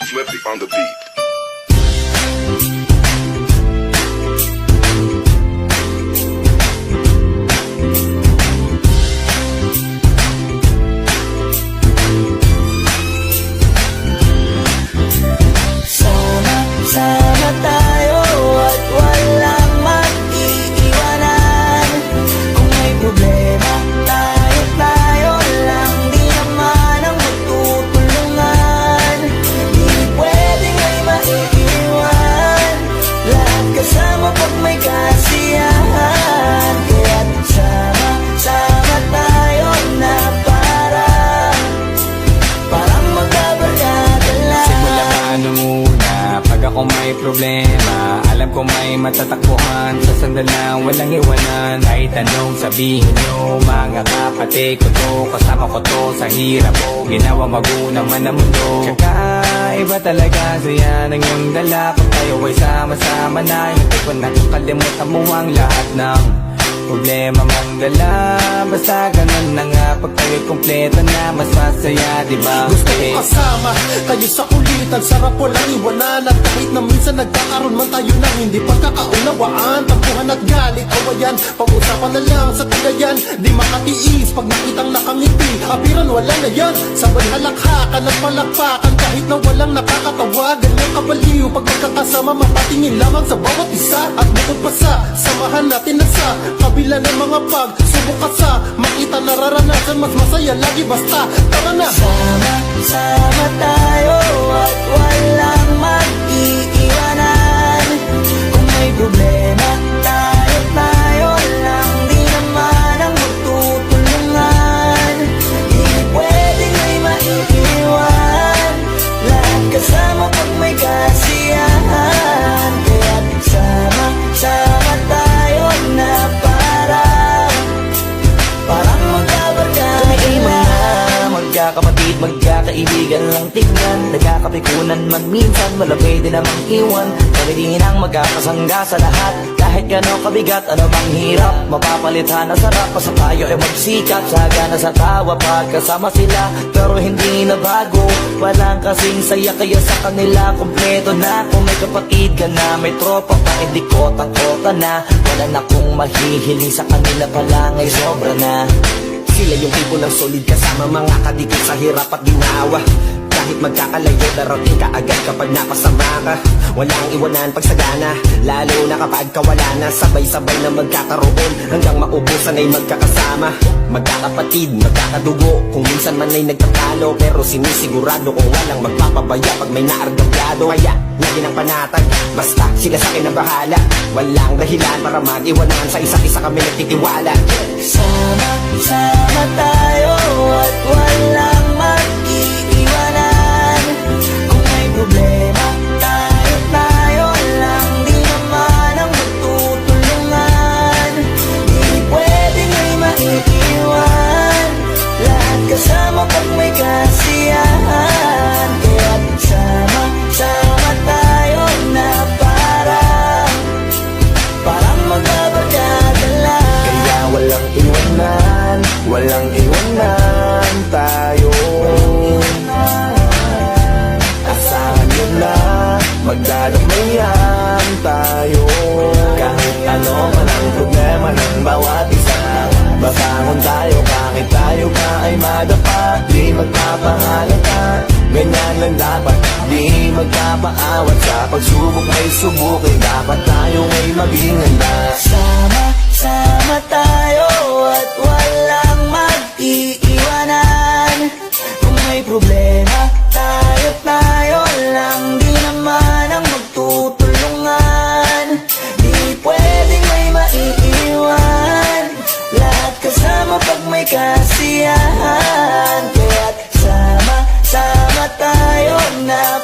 Flippy on the beat. Sama tayo at walang mag-iiwanan. Kung may problema, tayo lang, di naman ang magtutulungan. Di pwedeng may maiiwan, lahat kasama pag may kasiyahan. Kaya't sama tayo na parang magkabarkada lang. Simula nung una, pag ako may problema, alam ko may matatakbuhan. Sa sandalang walang iwanan, kahit anong sabihin nyo, mga kapatid ko to, kasama ko to sa hirap ko, ginawa magunang man ang mundo. Kakaiba talaga, saya ng iyong dala, kung tayo ay sama-sama na, hindi ko nakakalimutan mo ang lahat ng problema mong dala. Basta ganun na nga, pag tayo'y kompleto na, mas masaya, diba? Gusto ko kasama kayo sa kulitan, sarap walang iwanan. At kahit na minsan nagkakaroon man tayo ng hindi pagkakaunawaan, tampuhan at galit, awayan, pag-usapan na lang sa tagayan. Di makatiis pag nakitang nakangiti, apiran wala na yan. Sabay halakhakan at palakpakan, kahit na walang nakakatawa. Ganyang kabaliw pag magkakasama, mapatingin lamang sa bawat isa. At bukod pa sa samahan natin na sa kabila ng mga pagsubok ka sa makita nararanasan, mas masaya lagi basta tara na. Sama tayo at walang mag-iiwanan. Kung may problema, tayo lang, di naman ang magtutulungan. Di pwedeng may maiiwan, lahat kasama pag may kasiyahan. Kaya't sama tayo na parang magkabarkada lang. Magkakapatid, magkakaibigan lang tingnan, nagkakapikunan man minsan, wala pwede namang iwan. Kami din ang magkakasangga sa lahat, kahit gano'ng kabigat, ano bang hirap, mapapalitan na sarap. Basta tayo ay magsikap, sagana sa tawa pagkasama sila, pero hindi na bago, walang kasing saya. Kaya sa kanila kompleto na, kung may kapatid ka na, may tropa pa, hindi kota-kota na. Wala na kung mahihiling sa kanila pala, ngay sobra na. Sila yung tipo ng solid kasama, mga kadikit sa hirap at ginawa. Kahit magkakalayo, darating ka agad kapag napasama ka. Walang iwanan pag sagana, lalo na kapag kawala na. Sabay-sabay na magkakaroon, hanggang maubusan ay magkakasama. Magkakapatid, magkakadugo, kung minsan man ay nagtatalo, pero sinisigurado kung walang magpapabaya pag may naargabyado. Kaya lagi ng panatag, basta sila sa akin ang bahala. Walang dahilan para mag-iwanan, sa isa't isa kami nagtitiwala. Sama tayo at walang mag-iiwanan. Kung may problema, tayo lang, di naman ang magtutulungan. Di pwedeng may maiiwan, lahat kasama pag may kasiyahan. Kaya't sama tayo na parang magkabarkada lang. Kaya walang iwanan tayo. Asahan nyo na, magdadamayan tayo. Kahit ano man ang problema ng bawat isa, babangon tayo kahit tayo pa ay madapa. Di magpapahalata, ganyan lang dapat, di magpapaawat. Sa pagsubok ay subukin, dapat tayo ay maging handa. Sama tayo at walang mag-iiwanan. Kung may problema, tayo lang, di naman ang magtutulungan. Di pwedeng may maiiwan, lahat kasama pag may kasiyahan. Kaya't sama tayo na